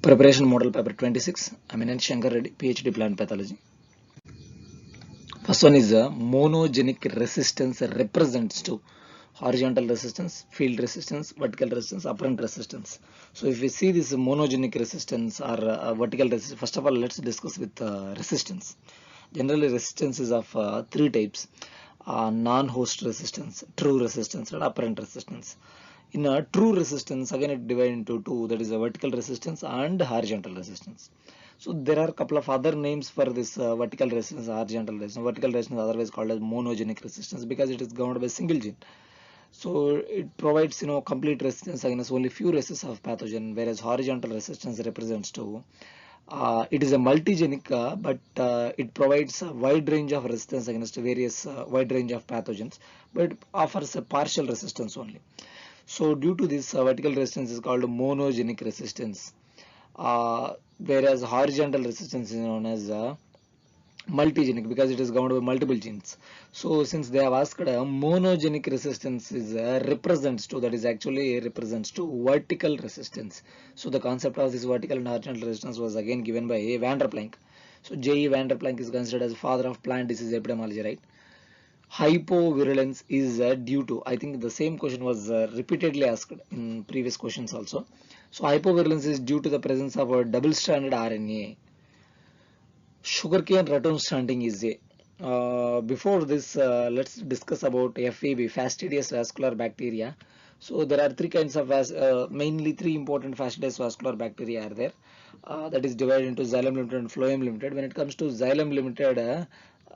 Preparation model paper 26. Eminent Shankar Reddy, PhD plant pathology. First one is monogenic resistance represents to horizontal resistance, field resistance, vertical resistance, apparent resistance. So if we see this monogenic resistance or vertical resistance, first of all let's discuss with resistance. Generally resistance is of three types: non-host resistance, true resistance, and apparent resistance. In a true resistance, again it divided into two, that is a vertical resistance and horizontal resistance. So there are a couple of other names for this vertical resistance, horizontal resistance. Vertical resistance otherwise called as monogenic resistance because it is governed by a single gene. So it provides complete resistance against only few races of pathogen, whereas horizontal resistance represents to it is a multigenic, but it provides a wide range of resistance against various wide range of pathogens, but offers a partial resistance only. So due to this, vertical resistance is called monogenic resistance, whereas horizontal resistance is known as multigenic because it is governed by multiple genes. So since they have asked, monogenic resistance is represents to, that is actually represents to vertical resistance. So the concept of this vertical and horizontal resistance was again given by Van der Planck. So J.E. Van der Planck is considered as father of plant disease epidemiology, right? Hypovirulence is due to, I think the same question was repeatedly asked in previous questions also. So hypovirulence is due to the presence of a double-stranded RNA. Sugarcane ratoon stunting is a. Before this, let's discuss about FVB, fastidious vascular bacteria. So there are three kinds of mainly three important fastidious vascular bacteria are there. That is divided into xylem limited and phloem limited. When it comes to xylem limited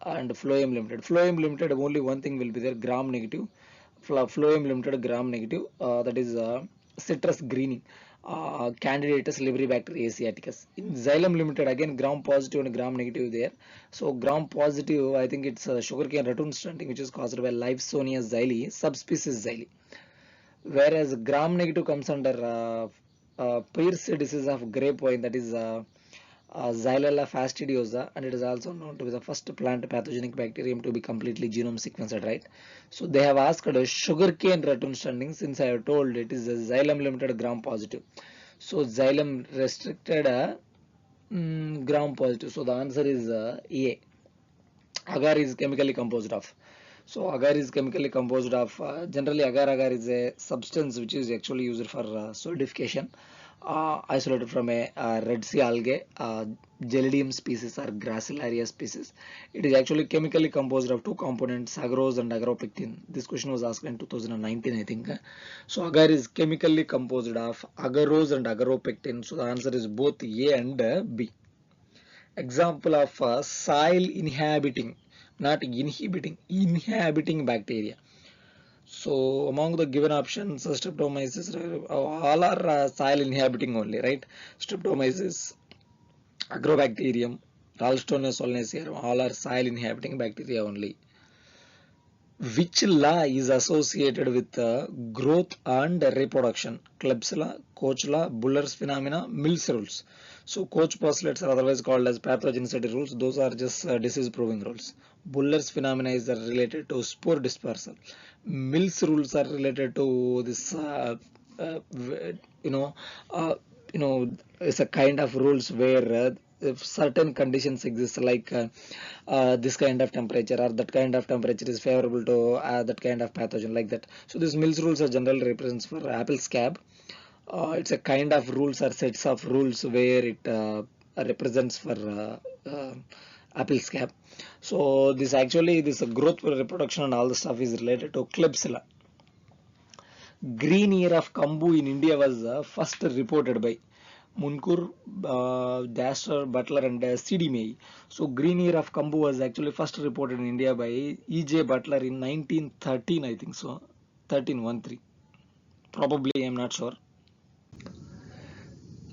and phloem limited, only one thing will be there: gram negative. Phloem limited, gram negative. That is citrus greening. Candidatus Libribacter asiaticus. In xylem limited, again gram positive and gram negative there. So gram positive, I think it's sugarcane ratoon stunting, which is caused by Lifesonia xyli, subspecies xyli. Whereas gram negative comes under Pierce disease of grape vine, that is Xylella fastidiosa, and it is also known to be the first plant pathogenic bacterium to be completely genome sequenced, right? So they have asked sugarcane ratoon stunting, since I have told it is a xylem limited gram positive. So xylem restricted gram positive. So the answer is A. Agar is chemically composed of. So agar is chemically composed of, generally agar is a substance which is actually used for solidification, isolated from a Red Sea algae, Gelidium species or Gracilaria species. It is actually chemically composed of two components, agarose and agaropectin. This question was asked in 2019, I think. So agar is chemically composed of agarose and agaropectin. So the answer is both A and B. Example of soil inhabiting, not inhibiting, inhabiting bacteria. So among the given options, streptomyces, all are soil inhabiting only, right? Streptomyces, agrobacterium, Ralstonia solanacearum, all are soil inhabiting bacteria only. Which law is associated with growth and reproduction? Klebsiella, Koch law, Buller's phenomena, Mills rules. So Koch postulates are otherwise called as pathogenicity rules. Those are just disease proving rules. Buller's phenomena is related to spore dispersal. Mills rules are related to this you know uh, it's a kind of rules where if certain conditions exist, like this kind of temperature or that kind of temperature is favorable to that kind of pathogen, like that. So these Mills rules are generally represents for apple scab. It's a kind of rules or sets of rules where it represents for apple scab. So this actually, this growth, reproduction and all the stuff is related to Klebsiella. Green ear of Kambu in India was first reported by Munkur, Dasher, Butler and C.D. May. So green ear of Kambu was actually first reported in India by E.J. Butler in 1913, I think so, 1313. Probably, I am not sure.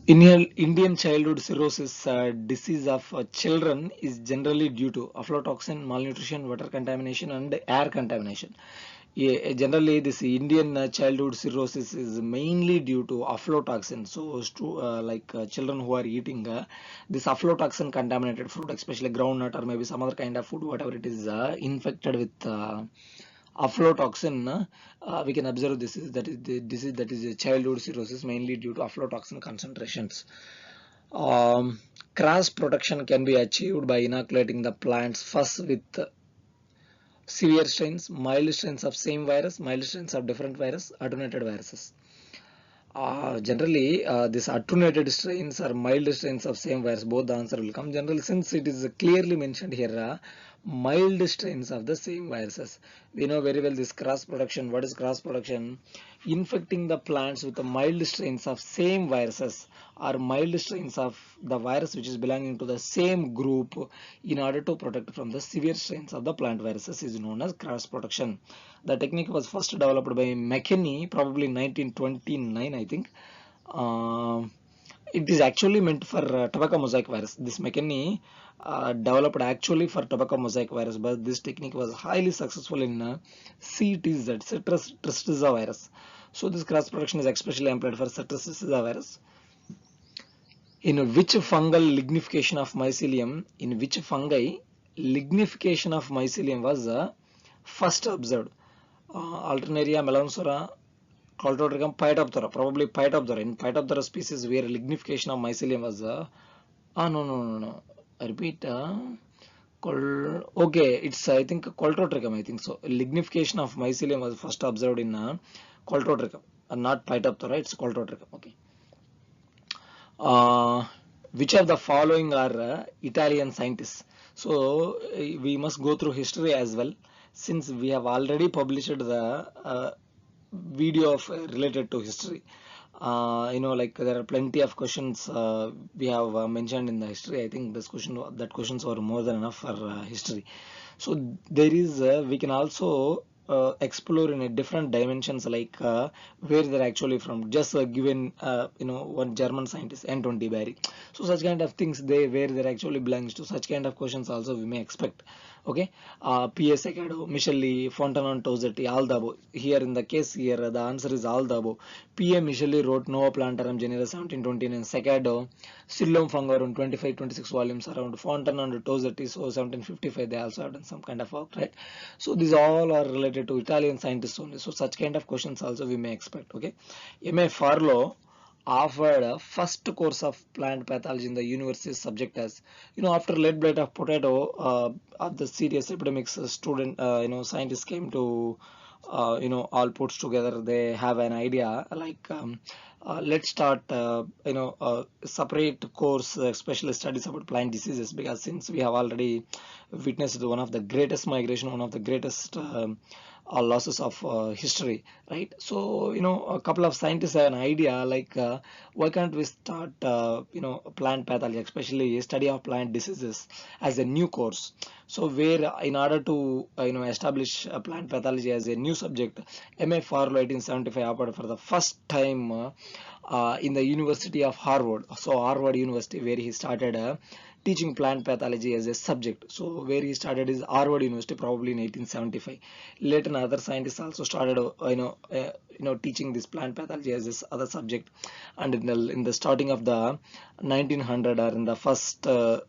Indian childhood cirrhosis disease of children is generally due to aflatoxin, malnutrition, water contamination and air contamination. Yeah, generally this Indian childhood cirrhosis is mainly due to aflatoxin. So children who are eating this aflatoxin contaminated food, especially groundnut or maybe some other kind of food, whatever it is, infected with aflatoxin, we can observe this is that is a childhood cirrhosis mainly due to aflatoxin concentrations. Cross protection can be achieved by inoculating the plants first with severe strains, mild strains of same virus, mild strains of different virus, attenuated viruses. Generally, these attenuated strains or mild strains of same virus, both the answer will come. Generally, since it is clearly mentioned here, mild strains of the same viruses. We know very well this cross production. What is cross production? Infecting the plants with the mild strains of same viruses or mild strains of the virus which is belonging to the same group in order to protect from the severe strains of the plant viruses is known as cross production. The technique was first developed by McKinney, probably 1929, I think. It is actually meant for tobacco mosaic virus. This McKinney developed actually for tobacco mosaic virus, but this technique was highly successful in CTZ, citrus tristeza virus. So this cross production is especially employed for citrus tristeza virus. In which fungal lignification of mycelium? In which fungi lignification of mycelium was first observed? Alternaria, Melanzora, Coltotricum, Phytophthora, probably Phytophthora. In Phytophthora species where lignification of mycelium was no. I repeat, okay, it's I think Coltotricum, I think so. Lignification of mycelium was first observed in Coltotricum, not Phytophthora, it's Coltotricum. Okay. Which of the following are Italian scientists? So we must go through history as well, since we have already published the video of related to history. Like there are plenty of questions we have mentioned in the history. I think this questions were more than enough for history. So there is we can also explore in a different dimensions, like where they're actually from. Just given one German scientist N20 Barry. So such kind of things, where they're actually belongs to, such kind of questions also we may expect. Okay. P.S. Acado, Michelli, Fontanon, Tosetti, all the above. Here in the case here, the answer is all the above. P.M. Michelli wrote Nova Plantarum Genera 1729, Secado, Cilium Fungorum 25-26 volumes around Fontanon, Tosetti, so 1755 they also have done some kind of work, right? So these all are related to Italian scientists only. So such kind of questions also we may expect. Okay. M.A. Farlow offered a first course of plant pathology in the university subject as, after lead blight of potato of the serious epidemics, scientists came to all puts together. They have an idea like let's start separate course, especially studies about plant diseases, because since we have already witnessed one of the greatest migration, one of the greatest losses of history, right? So a couple of scientists have an idea like why can't we start plant pathology, especially study of plant diseases, as a new course. So where in order to establish plant pathology as a new subject, M.A. Farlow 1875 offered for the first time in the University of Harvard, so Harvard University, where he started teaching plant pathology as a subject. So where he started is Harvard University, probably in 1875. Later other scientists also started teaching this plant pathology as this other subject, and in the starting of the 1900, or in the first of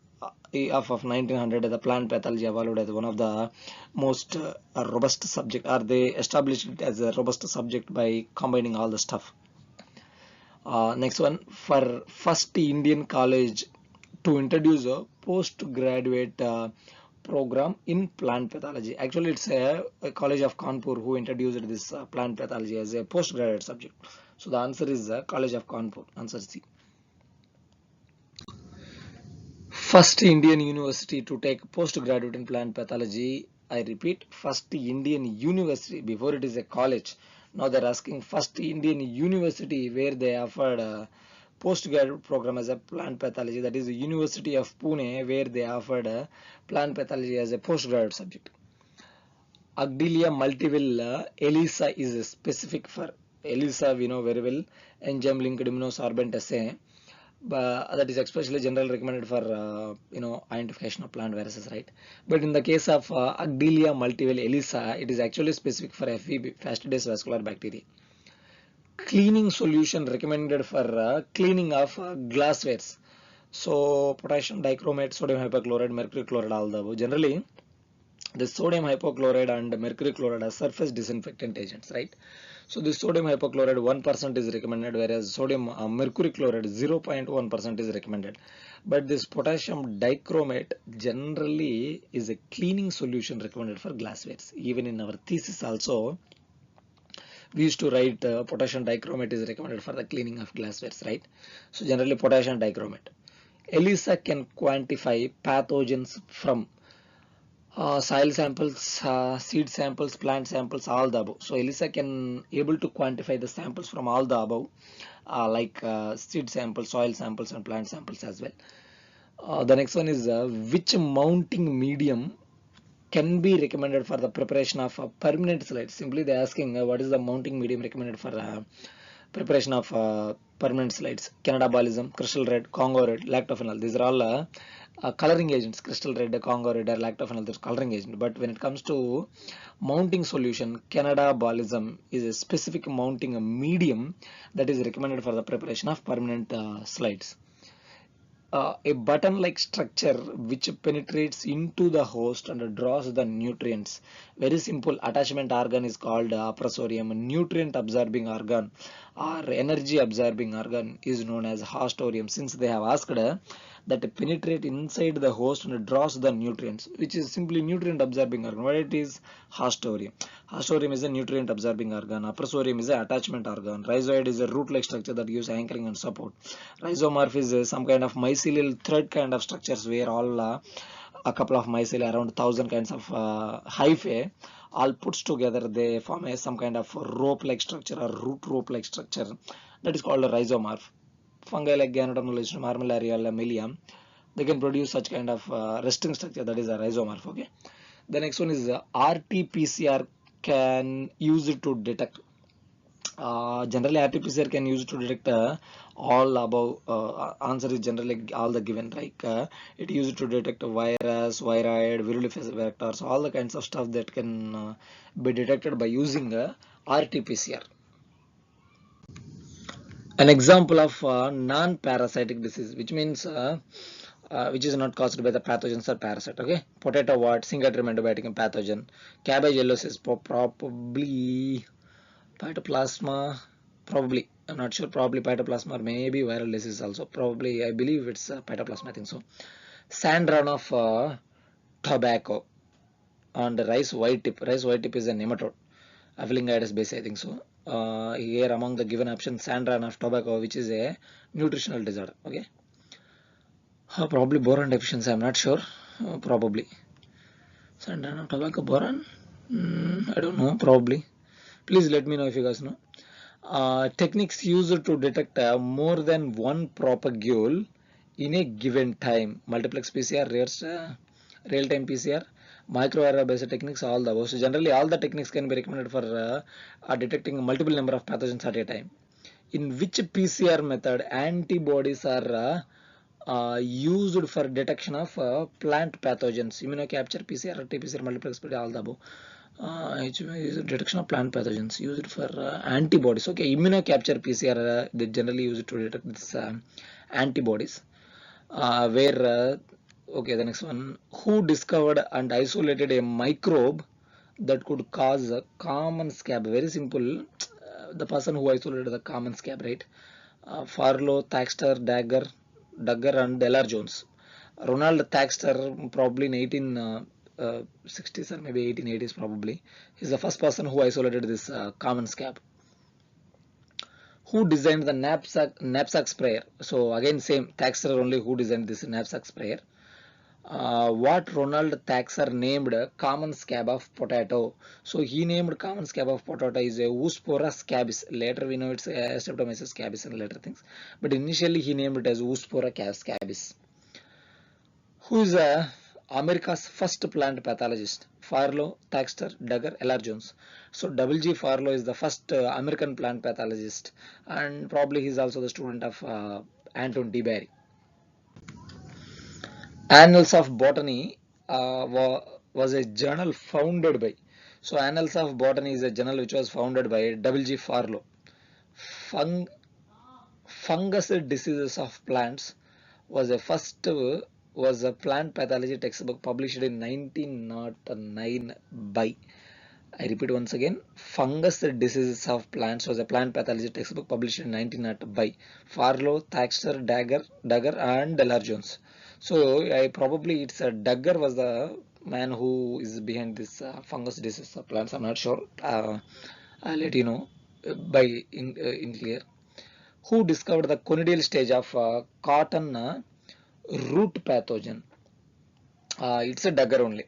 1900, the plant pathology evolved as one of the most robust subject, or they established it as a robust subject by combining all the stuff. Next one, for first Indian college to introduce a postgraduate program in plant pathology. Actually, it's a College of Kanpur who introduced this plant pathology as a postgraduate subject. So the answer is College of Kanpur. Answer C. First Indian university to take postgraduate in plant pathology. I repeat, first Indian university. Before it is a college. Now they're asking first Indian university where they offered a postgraduate program as a plant pathology. That is the University of Pune, where they offered a plant pathology as a postgraduate subject. Agdilia multiville ELISA is specific for ELISA. We know very well, enzyme linked immunosorbent assay. But that is especially generally recommended for identification of plant viruses, right? But in the case of Agdilia multiville ELISA, it is actually specific for FVB, fastidious vascular bacteria. Cleaning solution recommended for cleaning of glasswares. So potassium dichromate, sodium hypochlorite, mercury chloride, all the above. Generally the sodium hypochlorite and mercury chloride are surface disinfectant agents, right? So the sodium hypochlorite 1% is recommended, whereas sodium mercury chloride 0.1% is recommended. But this potassium dichromate generally is a cleaning solution recommended for glasswares. Even in our thesis also, we used to write potassium dichromate is recommended for the cleaning of glasswares, right? So generally potassium dichromate. ELISA can quantify pathogens from soil samples, seed samples, plant samples, all the above. So ELISA can able to quantify the samples from all the above, like seed samples, soil samples, and plant samples as well. The next one is which mounting medium can be recommended for the preparation of permanent slides. Simply they are asking what is the mounting medium recommended for preparation of permanent slides. Canada balsam, crystal red, Congo red, lactophenol. These are all coloring agents. Crystal red, Congo red, or lactophenol. They're coloring agent. But when it comes to mounting solution, Canada balsam is a specific mounting medium that is recommended for the preparation of permanent slides. A button-like structure which penetrates into the host and draws the nutrients. Very simple. Attachment organ is called aprosorium. Nutrient absorbing organ or energy absorbing organ is known as hostorium. Since they have asked that penetrate inside the host and draws the nutrients, which is simply nutrient absorbing organ. What it is? Hostorium. Hostorium is a nutrient absorbing organ. Aprosorium is an attachment organ. Rhizoid is a root-like structure that gives anchoring and support. Rhizomorph is some kind of mycelial thread kind of structures where all a couple of mycelia, around 1,000 kinds of hyphae, all puts together they form some kind of rope-like structure or root rope-like structure, that is called a rhizomorph. Fungi like Ganoderma, Armillaria, Melia, they can produce such kind of resting structure, that is a rhizomorph. Okay. The next one is RT-PCR can use it to detect. Generally RT-PCR can use it to detect all above. Answer is generally all the given, like it used to detect virus, viroid, viruliferous vectors, all the kinds of stuff that can be detected by using RT-PCR. An example of non-parasitic disease, which means which is not caused by the pathogens or parasite. Okay, potato wart, Syngentium antibiotic pathogen. Cabbage yellow cyst, probably Phytoplasma, probably. I'm not sure. Probably Phytoplasma or maybe viral disease also. Probably, I believe it's Phytoplasma. I think so. Sand run of tobacco on the rice white tip. Rice white tip is a nematode. Aphelingitis base, I think so. Here among the given options, sand run of tobacco, which is a nutritional disorder. Okay. Probably boron deficiency. I'm not sure. Probably. Sand run of tobacco, boron. I don't know. Probably. Please let me know if you guys know. Techniques used to detect more than one propagule in a given time. Multiplex PCR, real-time PCR, microarray based techniques, all the above. So generally all the techniques can be recommended for detecting multiple number of pathogens at a time. In which PCR method antibodies are used for detection of plant pathogens? Immunocapture PCR, RT-PCR, multiplex PCR, all the above. Is detection of plant pathogens used for antibodies. Okay, immunocapture PCR they generally use it to detect this antibodies. Okay, the next one, who discovered and isolated a microbe that could cause a common scab? Very simple. The person who isolated the common scab, right? Farlow, Thaxter, Duggar, and Dellar Jones. Ronald Thaxter, probably in 1860s or maybe 1880s, probably. He's the first person who isolated this common scab. Who designed the knapsack sprayer? So again same, Thaxter only who designed this knapsack sprayer. What Ronald Thaxter named common scab of potato? So he named common scab of potato is a Oospora scabis. Later we know it's a Streptomyces scabis and later things, but initially he named it as Oospora scabis. Who is America's first plant pathologist? Farlow, Thaxter, Duggar, L.R. Jones. So W.G. Farlow is the first American plant pathologist, and probably he's also the student of Anton D. Barry. Annals of Botany was a journal founded by. So Annals of Botany is a journal which was founded by W.G. Farlow. Fungus diseases of plants was a first was a plant pathology textbook published in 1909 by, I repeat once again, Fungus Diseases of Plants was a plant pathology textbook published in 1900 by Farlow, Thaxter, Dagger and Dellar Jones. So I probably it's Dagger was the man who is behind this fungus disease of plants. I'm not sure. I'll let you know by in clear. Who discovered the conidial stage of cotton root pathogen? It's a Dagger only.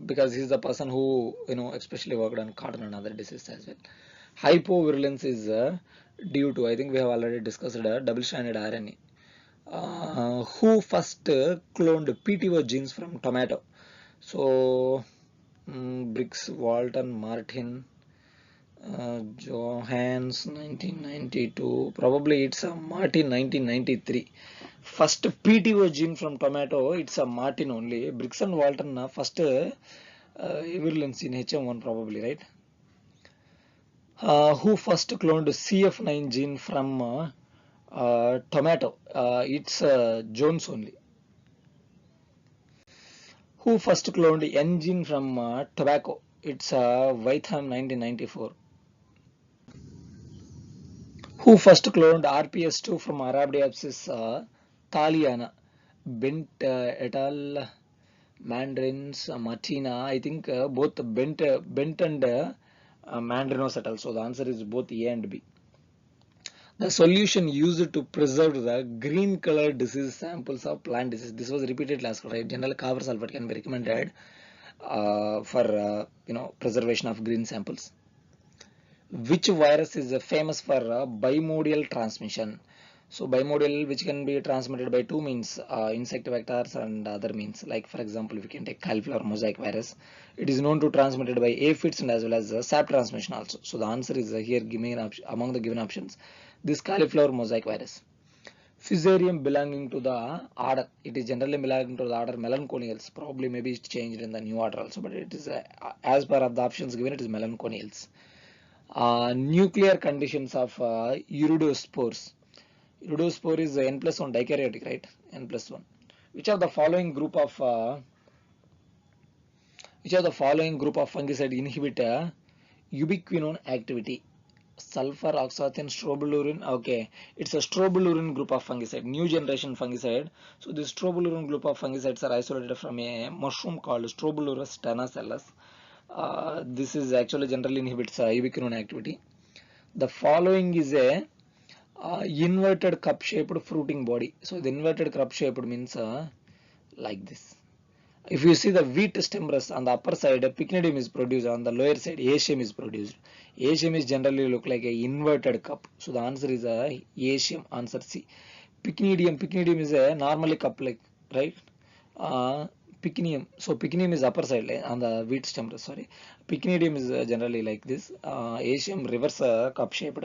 Because he's the person who especially worked on cotton and other diseases as well. Hypovirulence is due to, I think we have already discussed, double-stranded RNA. Who first cloned PTO genes from tomato? So Briggs, Walton, Martin, Johans 1992. Probably it's a Martin 1993. First PTO gene from tomato, it's a Martin only. Briggs and Walton first virulence in HM1 probably, right? Who first cloned CF9 gene from tomato? It's Jones only. Who first cloned N gene from tobacco? It's Wytham 1994. Who first cloned RPS2 from Arabidopsis thaliana? Bent et al. Mandarins, Martina. I think both Bent and Mandrinos et al. So the answer is both A and B. The solution used to preserve the green colored disease samples of plant disease. This was repeated last class, right? Generally, copper sulfate can be recommended for preservation of green samples. Which virus is famous for bimodal transmission? So bimodal, which can be transmitted by two means, insect vectors and other means. Like for example, we can take cauliflower mosaic virus. It is known to transmitted by aphids and as well as sap transmission also. So the answer is here given among the given options. This cauliflower mosaic virus. Fusarium belonging to the order. It is generally belonging to the order Melancholiales. Probably maybe it's changed in the new order also, but it is as per of the options given, it is Melancholiales. Nuclear conditions of iridospores. Iridospore is N+1 dikaryotic, right? N+1. Which of the following group of fungicide inhibit ubiquinone activity? Sulfur, oxazine, strobilurin. Okay, it's a strobilurin group of fungicide, new generation fungicide. So this strobilurin group of fungicides are isolated from a mushroom called Strobilurus tenacellus. This is actually generally inhibits ubiquinone activity. The following is a inverted cup shaped fruiting body. So the inverted cup shaped means like this. If you see the wheat stem rest on the upper side, pycnidium is produced, on the lower side Asium is produced. Asium is generally look like a inverted cup. So the answer is Asium, answer C. Pycnidium is a normally cup like, right? Pycnium. So pycnium is upper side on the wheat stem rest, sorry. Pycnidium is generally like this. Asium reverse cup shaped.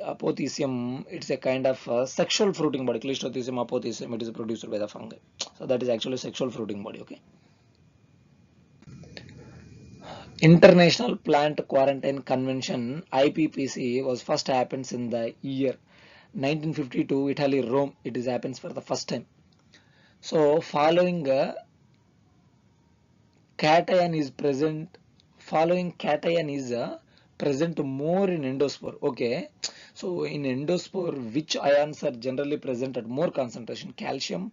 Apothecium, it's a kind of sexual fruiting body. Cleistothecium, apothecium, it is produced by the fungi. So that is actually sexual fruiting body. Okay. International Plant Quarantine Convention (IPPC) was first happens in the year 1952, Italy, Rome. It is happens for the first time. So following cation is present. Following cation is present more in endospore. Okay. So in endospore, which ions are generally present at more concentration? Calcium,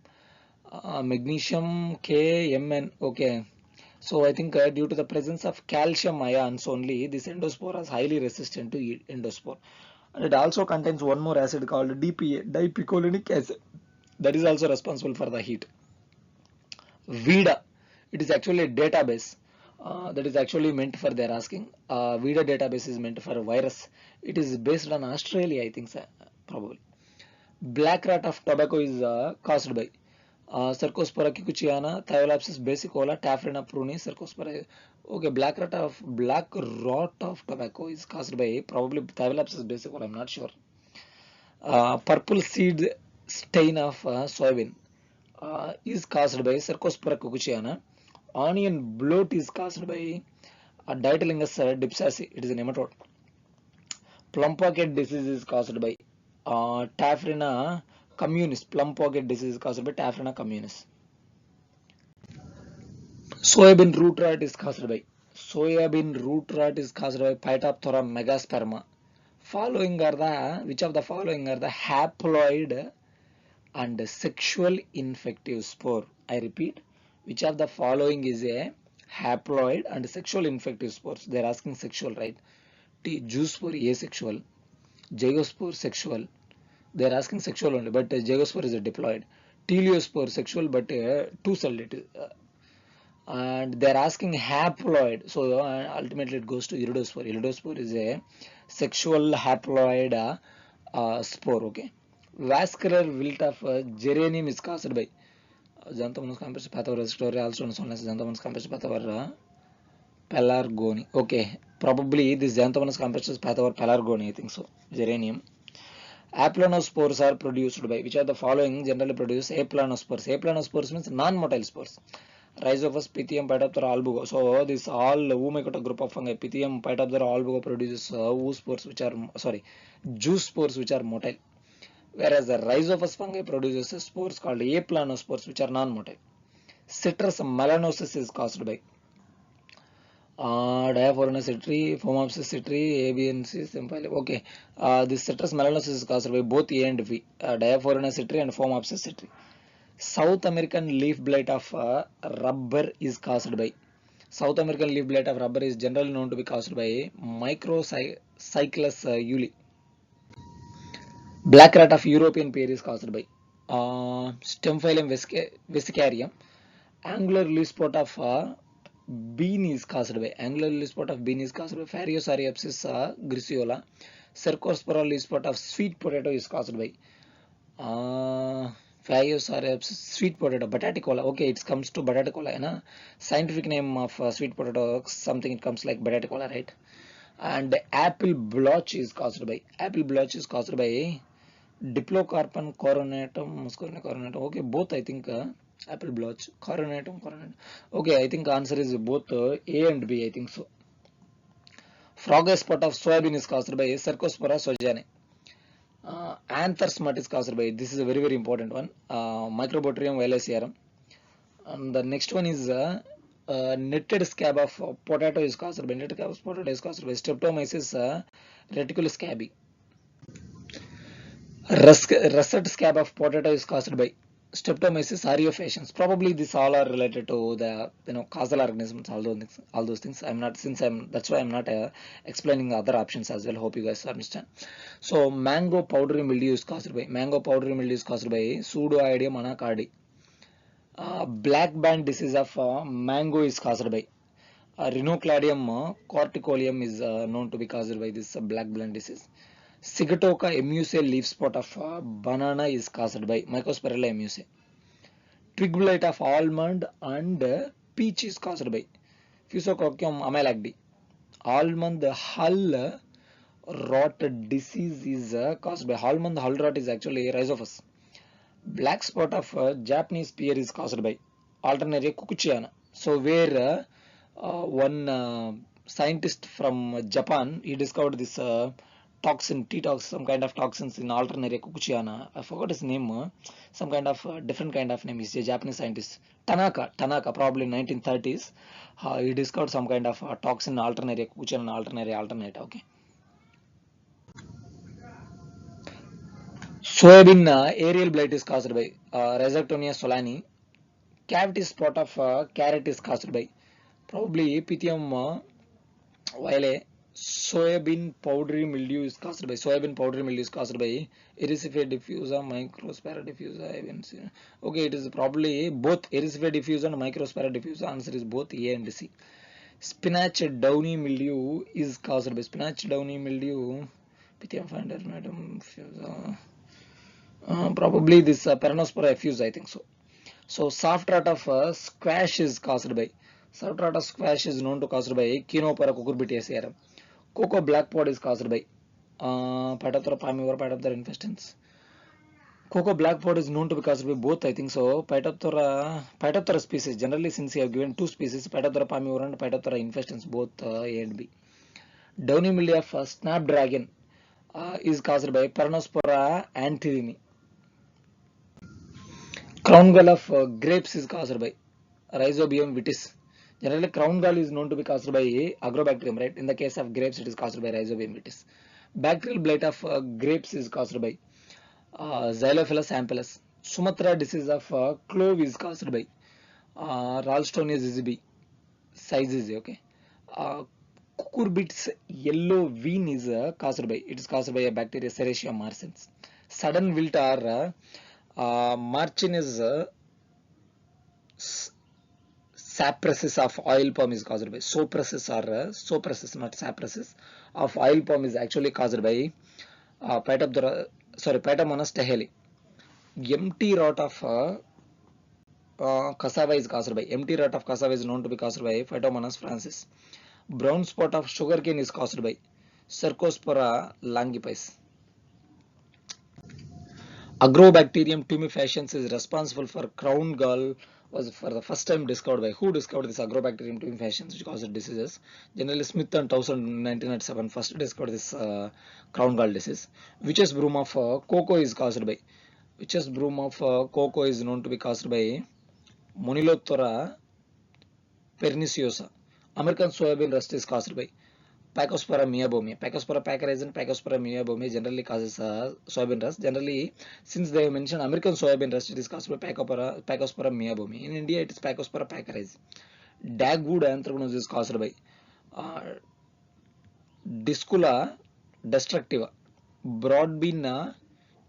magnesium, K, Mn. Okay. So I think due to the presence of calcium ions only, this endospore is highly resistant to endospore. And it also contains one more acid called DPA, dipicolinic acid. That is also responsible for the heat. VIDA, it is actually a database. That is actually meant for, they're asking. VIDA database is meant for a virus. It is based on Australia, I think, probably. Black rot of tobacco is caused by Cercospora kikuchiana, Thiolapis basicola, Taphina pruni, Cercospora. Okay, black rot of tobacco is caused by probably Thiolapis basicola. I'm not sure. Purple seed stain of soybean is caused by Cercospora kikuchiana. Onion bloat is caused by Dietyllingus dipsaci. It is a nematode. Plum pocket disease is caused by Taphrina communis. Plum pocket disease is caused by Taphrina communis. Soybean root rot is caused by Phytophthora megasperma. Which of the following are the haploid and sexual infective spore? I repeat, which of the following is a haploid and sexual infective spores? They are asking sexual, right? Zoospore asexual, zygospore sexual. They are asking sexual only, but zygospore is a diploid. Teleospore sexual, but two-celled it is. And they're asking haploid, so ultimately it goes to iridospore. Iridospore is a sexual haploid spore. Okay. Vascular wilt of geranium is caused by Xanthomonas campus pathogorus, also known as Xanthomonas campus pathogorus pelargoni. Okay, probably this Xanthomonas campus pathogorus pelargoni, I think so. Geranium. Aplanospores are produced by which are the following generally produce aplanospores. Aplanospores means non-motile spores. Rhizopus, Pythium, Phytophthora, albugo. So this all Oomycota group of fungi, Pythium, Phytophthora, albugo produces spores which are juice spores which are motile. Whereas the Rhizopus fungi produces spores called aplanospores which are non-motile. Citrus melanosis is caused by Diaphoremus citri, Phomopsis citri, ABNC, Symphylia. Okay, this citrus melanosis is caused by both A and V, Diaphoremus citri and Phomopsis citri. South American leaf blight of rubber is caused by South American leaf blight of rubber is generally known to be caused by Microcyclus uli. Black rot of European pear is caused by Stemphylum vesicarium. Angular leaf spot of bean is caused by Phariosariopsis griseola. Cercosporal leaf spot of sweet potato is caused by Phariosariopsis sweet potato, bataticola. Okay, it comes to bataticola. Scientific name of sweet potato, something it comes like bataticola, right? And apple blotch is caused by Diplocarpon coronatum, muscarina coronatum. Okay, both I think apple blotch, coronatum. Okay, I think answer is both A and B. I think so. Frog spot of soybean is caused by Cercospora sojane. Anther smut is caused by, this is a very important one, Microbotrium violacearum. And the next one is netted scab of potato is caused by Streptomyces reticulus scabi. Russet scab of potato is caused by Streptomyces aureofaciens. Probably these all are related to the causal organisms. All those things. That's why I'm not explaining the other options as well. Hope you guys understand. So mango powdery mildew is caused by Pseudoidium anacardi. Black band disease of mango is caused by Rhinocladium corticolium is known to be caused by this black band disease. Sigatoka emuse leaf spot of banana is caused by Mycospirilla emuse. Twig blight of almond and peach is caused by Fusococcum amelagdi. Almond hull rot disease is caused by almond hull rot is actually Rhizopus. Black spot of Japanese pear is caused by Alternaria cucuchiana. So where one scientist from Japan, he discovered this toxin, T-tox, some kind of toxins in Alternaria cucuchiana. I forgot his name. Some kind of different kind of name. He's a Japanese scientist. Tanaka, probably in 1930s. He discovered some kind of toxin in Alternaria cucuchiana and Alternaria alternata. Okay. Soybean aerial blight is caused by Rhizoctonia solani. Cavity spot of carrot is caused by probably Pythium violae. Soybean powdery mildew is caused by Erysipeia diffusa, Microspira diffusa. Okay, it is probably both Erysipeia diffusa and Microspira diffusa. Answer is both A and C. Spinach downy mildew is caused by Pythium finder, probably this Peronospora effusa, I think so. So soft rot of squash is caused by known to caused by Chenopora cucurbitacearum. Cocoa black pod is caused by Phytophthora palmivora, Phytophthora infestans. Cocoa black pod is known to be caused by both, I think so. Phytophthora species. Generally, since you have given two species, Phytophthora palmivora and Phytophthora infestans, both A and B. Downy mildew of snapdragon is caused by Peronospora antirini. Crown gall of grapes is caused by Rhizobium vitis. Generally, crown gall is known to be caused by agrobacterium, right? In the case of grapes, it is caused by Rhizobium vitis. Bacterial blight of grapes is caused by Xylophilus ampullus. Sumatra disease of clove is caused by Ralstonia zizibi. Size is okay. Cucurbit's yellow vein is caused by, it is caused by a bacteria Serratia marcens. Sudden wilt or Marchinus sapressus of oil palm is caused by sopressus or sopressus, not sapressus of oil palm is actually caused by Phytomonas teheli. Empty rot of cassava is caused by, empty rot of cassava is known to be caused by Phytomonas francis. Brown spot of sugarcane is caused by Cercospora langipes. Agrobacterium tumefaciens is responsible for crown gall, was for the first time discovered by, who discovered this Agrobacterium tumefaciens which causes diseases? Generally Smith and Towson in 1997 first discovered this crown gall disease. Witch's broom of cocoa is caused by, witch's broom of cocoa is known to be caused by Moniloptera perniciosa. American soybean rust is caused by Pacospora meabomi. Pacospora paccharis and Pacospora meabomi generally causes soybean rust. Generally, since they have mentioned American soybean rust, it is caused by Pacospora meabomi. In India, it is Pacospora paccharis. Dagwood anthracnose is caused by Discula destructiva. Broadbean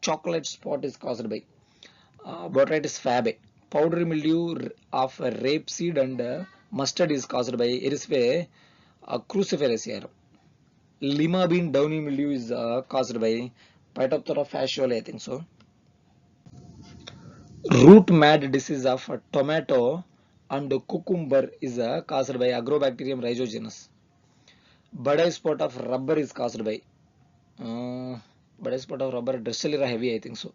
chocolate spot is caused by Botrytis fabae. Powdery mildew of rapeseed and mustard is caused by Erispe cruciferous. Lima bean downy mildew is caused by Phytophthora fasciole, I think so. Root mad disease of tomato and cucumber is caused by Agrobacterium rhizogenus. Badai spot of rubber is caused by Badai spot of rubber Drosselera heavy, I think so.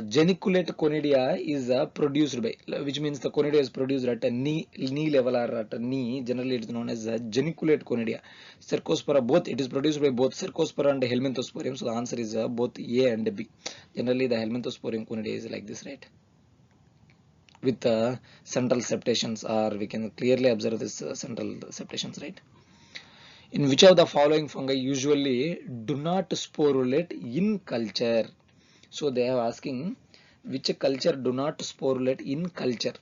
Geniculate conidia is produced by, which means the conidia is produced at a knee level or at a knee. Generally, it is known as geniculate conidia. Cercospora, both, it is produced by both Cercospora and Helminthosporium. So the answer is both A and B. Generally, the Helminthosporium conidia is like this, right? With central septations, or we can clearly observe this central septations, right? In which of the following fungi usually do not sporulate in culture? So they are asking which culture do not sporulate in culture.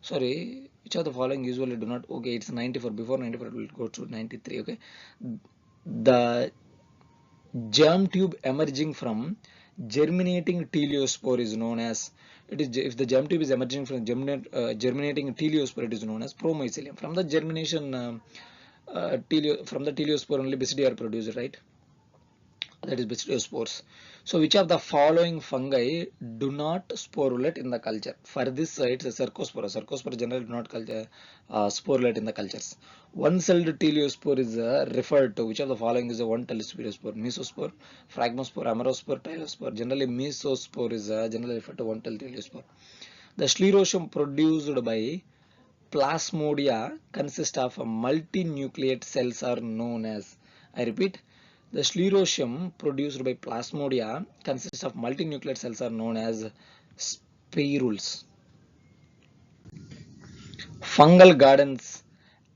Sorry, which of the following usually do not? Okay, it's 94. Before 94, it will go to 93. Okay, the germ tube emerging from germinating teleospore is known as. It is, if the germ tube is emerging from germinating teleospore, it is known as promycelium. From the germination from the teleospore only basidia are produced, right? That is basidiospores. So which of the following fungi do not sporulate in the culture? For this it's a Cercospora. Cercospora generally do not sporulate in the cultures. One-celled teleospore is referred to. Which of the following is a one-celled teleospore? Mesospore, Phragmospore, Amerospore, Tylospore. Generally mesospore is generally referred to one-celled teleospore. The sclerotium produced by Plasmodia consists of multinucleate cells are known as. I repeat, the sclerotium produced by Plasmodia consists of multinucleate cells are known as spirules. Fungal gardens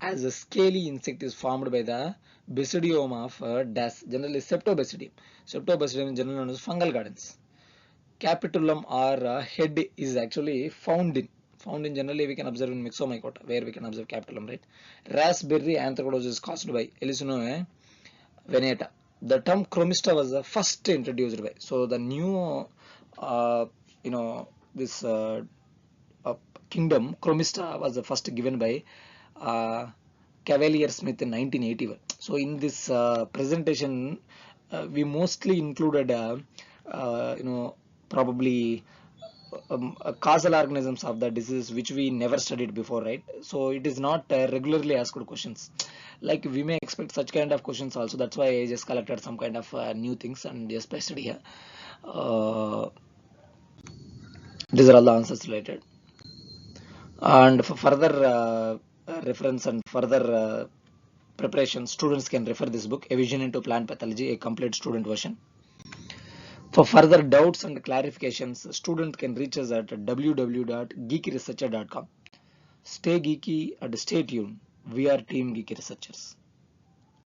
as a scaly insect is formed by the basidium of DAS, generally Septobasidium. Septobasidium is generally known as fungal gardens. Capitulum or head is actually found in generally we can observe in Myxomycota, where we can observe capitulum, right? Raspberry anthracnose is caused by Elisinoe veneta. The term chromista was first introduced by, so the new this kingdom chromista was first given by Cavalier Smith in 1981. So in this presentation we mostly included probably causal organisms of the disease which we never studied before, right? So it is not regularly asked questions. Like we may expect such kind of questions also. That's why I just collected some kind of new things and just pasted here. These are all the answers related. And for further reference and further preparation, students can refer this book, A Vision into Plant Pathology, a complete student version. For further doubts and clarifications, student can reach us at www.geekresearcher.com. Stay geeky and stay tuned. We are Team Geeky Researchers.